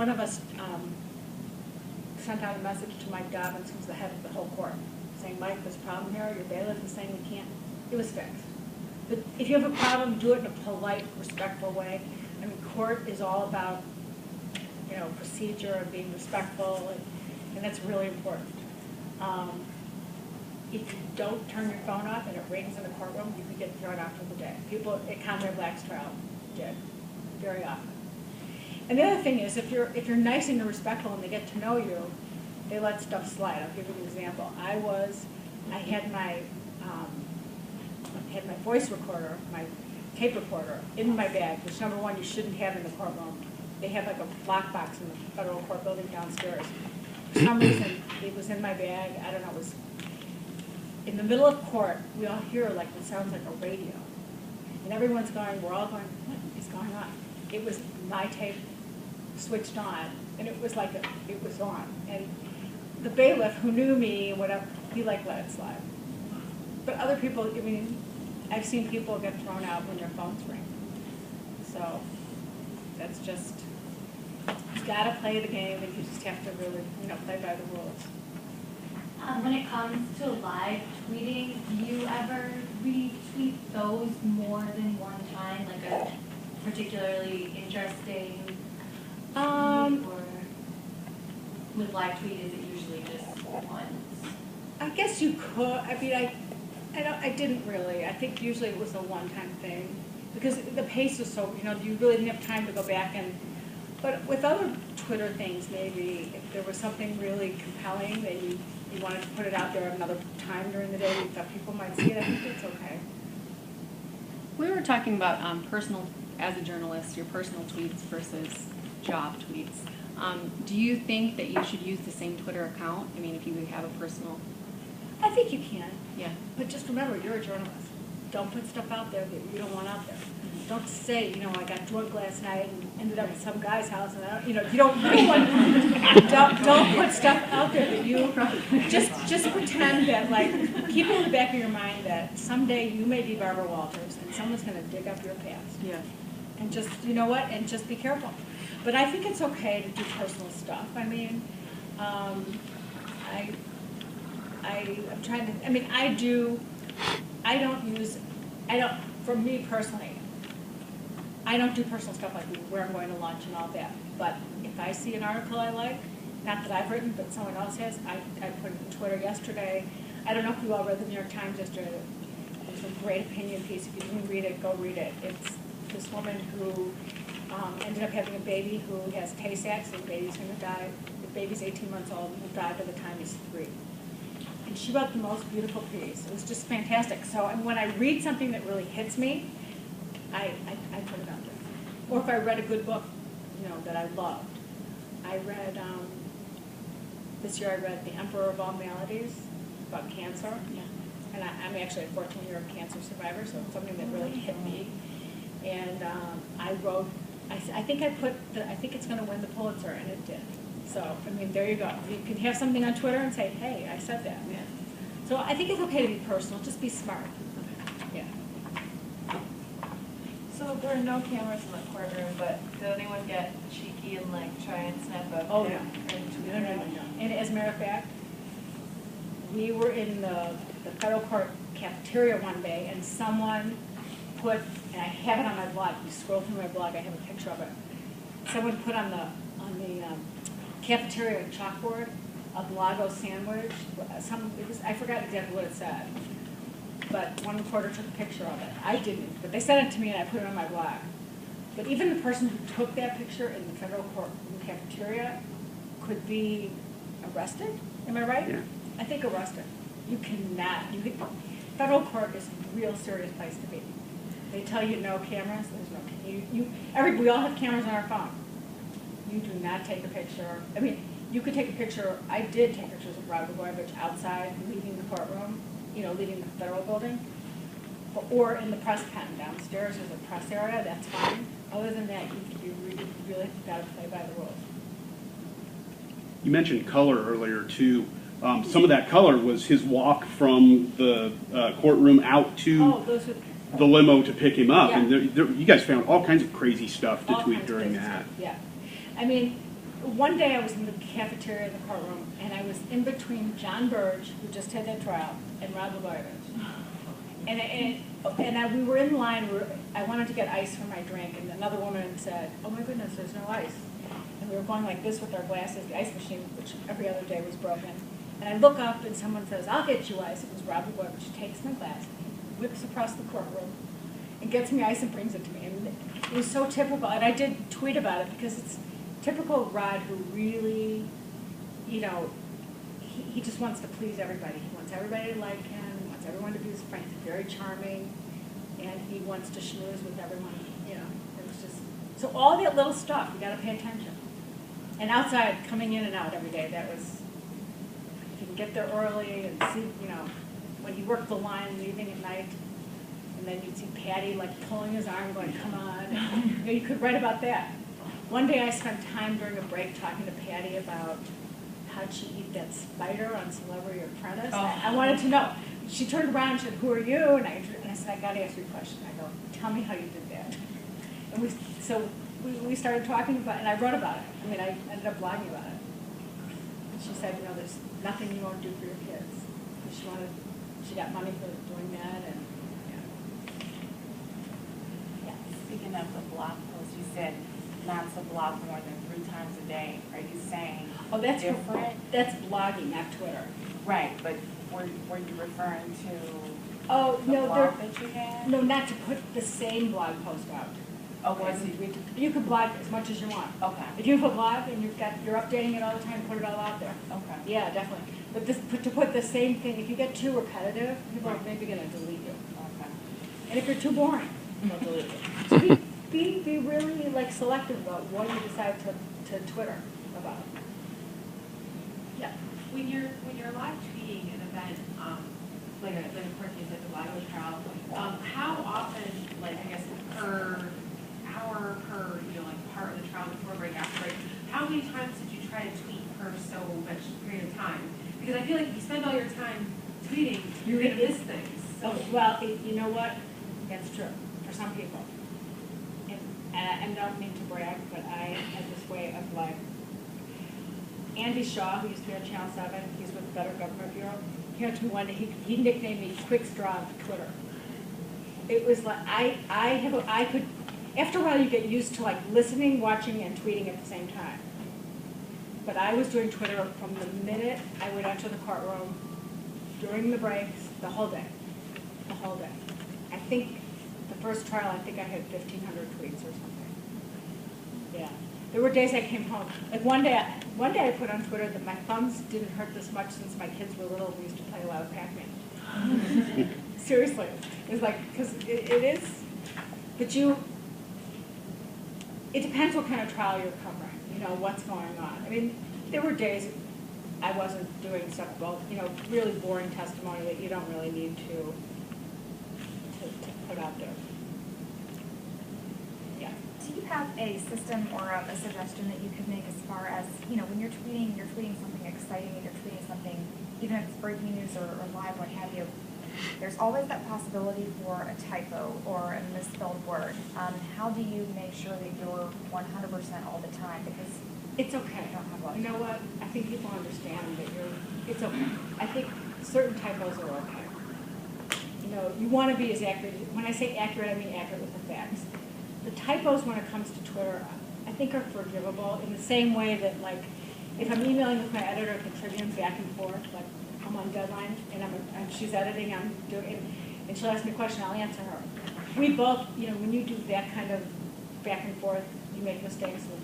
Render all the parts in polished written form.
one of us sent out a message to Mike Dobbins, who's the head of the whole court, saying, Mike, there's a problem here, your bailiff is saying we can't. It was fixed. But if you have a problem, do it in a polite, respectful way. I mean, court is all about, you know, procedure and being respectful, and that's really important. If you don't turn your phone off and it rings in the courtroom, you could get thrown out for the day. People at Conway Black's trial did, very often. And the other thing is, if you're nice and you're respectful and they get to know you, they let stuff slide. I'll give you an example. I had my voice recorder, my tape recorder, in my bag, which number one you shouldn't have in the courtroom. They have like a lockbox in the federal court building downstairs. For some reason, it was in my bag. I don't know. It was in the middle of court. We all hear like it sounds like a radio, and everyone's going. We're all going. What is going on? It was my tape switched on, and it was like it was on. And the bailiff, who knew me and whatever, he like let it slide. But other people, I mean, I've seen people get thrown out when their phones ring. So that's just, you gotta play the game, and you just have to really, you know, play by the rules. When it comes to live tweeting, do you ever retweet those more than one time, like a particularly interesting tweet, or with live tweet, is it usually just once? I guess you could. I mean, I didn't really. I think usually it was a one-time thing because the pace was so, you know, you really didn't have time to go back and. But with other Twitter things, maybe if there was something really compelling that you wanted to put it out there at another time during the day, you thought people might see it. I think it's okay. We were talking about personal, as a journalist, your personal tweets versus job tweets. Do you think that you should use the same Twitter account? I mean, if you have a personal. I think you can. Yeah. But just remember, you're a journalist. Don't put stuff out there that you don't want out there. Mm-hmm. Don't say, you know, I got drunk last night and ended up at some guy's house, and I don't, you know, you don't want. don't put stuff out there that you just pretend that, like, keep it in the back of your mind that someday you may be Barbara Walters and someone's going to dig up your past. Yeah. And just, you know what? And just be careful. But I think it's okay to do personal stuff. I mean, I'm trying to, I mean, for me personally, I don't do personal stuff like where I'm going to lunch and all that. But if I see an article I like, not that I've written, but someone else has, I put it on Twitter yesterday. I don't know if you all read the New York Times yesterday. It was a great opinion piece. If you didn't read it, go read it. It's this woman who ended up having a baby who has Tay-Sachs, and the baby's going to die. The baby's 18 months old and will die by the time he's 3. And she wrote the most beautiful piece. It was just fantastic. So when I read something that really hits me, I put it out there. Or if I read a good book, you know, that I loved. I read, this year I read The Emperor of All Maladies about cancer. Yeah. And I'm actually a 14-year cancer survivor, so it's something that really hit me. And I wrote, I think it's going to win the Pulitzer, and it did. So, I mean, there you go. You can have something on Twitter and say, hey, I said that. Yeah. So I think it's okay to be personal. Just be smart. Yeah. So there are no cameras in the courtroom, but did anyone get cheeky and like try and snap a Oh, pic no. and tweet No. it? And as a matter of fact, we were in the federal court cafeteria one day, and someone put, and I have it on my blog. If you scroll through my blog, I have a picture of it. Someone put on the cafeteria chalkboard a Blago sandwich. I forgot exactly what it said, but one reporter took a picture of it. I didn't, but they sent it to me, and I put it on my blog. But even the person who took that picture in the federal court cafeteria could be arrested. Am I right? Yeah. I think arrested. You cannot. Federal court is a real serious place to be. They tell you no cameras. There's no. We all have cameras on our phone. You do not take a picture. I mean, you could take a picture. I did take pictures of Rod Blagojevich outside, leaving the courtroom. You know, leaving the federal building, or in the press pen downstairs. There's a press area. That's fine. Other than that, you really got to play by the rules. You mentioned color earlier, too. Some of that color was his walk from the courtroom out to the limo to pick him up. Yeah. And you guys found all kinds of crazy stuff to tweet during that. Yeah. I mean, one day I was in the cafeteria in the courtroom, and I was in between John Berger, who just had that trial, and Rod Blagojevich. We were in line. I wanted to get ice for my drink, and another woman said, "Oh my goodness, there's no ice." And we were going like this with our glasses. The ice machine, which every other day was broken. And I look up, and someone says, "I'll get you ice." It was Rod Blagojevich. She takes my glass, whips across the courtroom, and gets me ice and brings it to me. And it was so typical. And I did tweet about it because it's typical Rod, who really, you know, he just wants to please everybody. He wants everybody to like him. He wants everyone to be his friend. He's very charming, and he wants to schmooze with everyone. You know, it was just so all that little stuff. You got to pay attention. And outside, coming in and out every day, that was. If you can get there early and see, you know, when he worked the line, leaving at night, and then you'd see Patty like pulling his arm, going, "Come on!" You know, you could write about that. One day I spent time during a break talking to Patty about how'd she eat that spider on Celebrity Apprentice. I wanted to know. She turned around and said, "Who are you?" And I said, "I got to ask you a question." I go, "Tell me how you did that." And we started talking about it, and I wrote about it. I mean, I ended up blogging about it. And she said, "You know, there's nothing you won't do for your kids." And she got money for doing that, and Yeah. Speaking of the blog post, you said not to blog more than 3 times a day. Are you saying that's different? That's blogging, not Twitter. Right, but were you referring to the no, blog that you had? No, not to put the same blog post out. Okay. You can blog as much as you want. Okay. If you have a blog and you're updating it all the time, put it all out there. Okay. Yeah, definitely. But to put the same thing, if you get too repetitive, people are maybe going to delete you. Okay. And if you're too boring, they'll delete you. So be really like selective about what you decide to Twitter about. Yeah. When you're live tweeting an event, like a court case like the Blagojevich trial, how often, like I guess per hour, per like part of the trial, before break, after break, how many times did you try to tweet per so much period of time? Because I feel like if you spend all your time tweeting, you're gonna miss things. So, well, you know what? That's true for some people. And I don't mean to brag, but I had this way of like, Andy Shaw, who used to be on Channel 7, he's with the Better Government Bureau, he came to me one day, he nicknamed me Quick Straw of Twitter. It was like, I could, after a while you get used to like listening, watching, and tweeting at the same time. But I was doing Twitter from the minute I would enter the courtroom, during the breaks, the whole day. The whole day. I think the first trial, I think I had 1,500 tweets or something. Yeah. There were days I came home. Like one day I put on Twitter that my thumbs didn't hurt this much since my kids were little. We used to play a lot of Pac-Man. Seriously. It was like, because it is, but it depends what kind of trial you're covering, you know, what's going on. I mean, there were days I wasn't doing stuff, well, you know, really boring testimony that you don't really need to put out there. Yeah. Do you have a system or a suggestion that you could make as far as, you know, when you're tweeting something exciting, and you're tweeting something, even if it's breaking news or live, what have you, there's always that possibility for a typo or a misspelled word. How do you make sure that you're 100% all the time? Because it's okay. I don't have a lot of You know time. what? I think people understand that it's okay. I think certain typos are okay. You know, you want to be as accurate. When I say accurate, I mean accurate with the facts. The typos when it comes to Twitter, I think are forgivable in the same way that, like, if I'm emailing with my editor at the Tribune back and forth, like I'm on deadline and she's editing, I'm doing, and she'll ask me a question, I'll answer her. We both, you know, when you do that kind of back and forth, you make mistakes with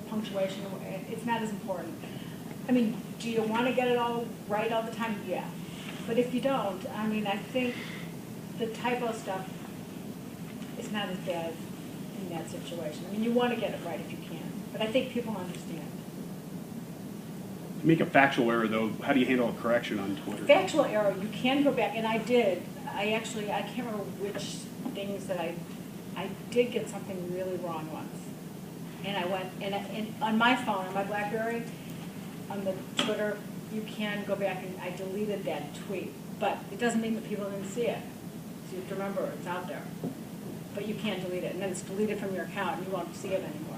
punctuation. It's not as important. I mean, do you want to get it all right all the time? Yeah. But if you don't, I mean, I think the typo stuff is not as bad in that situation. I mean, you want to get it right if you can. But I think people understand. To make a factual error, though, how do you handle a correction on Twitter? Factual error, you can go back, and I did. I can't remember which things that I did get something really wrong once. And I went, and on my phone, on my BlackBerry, on the Twitter, you can go back and I deleted that tweet. But it doesn't mean that people didn't see it. So you have to remember it's out there. But you can't delete it. And then it's deleted from your account and you won't see it anymore.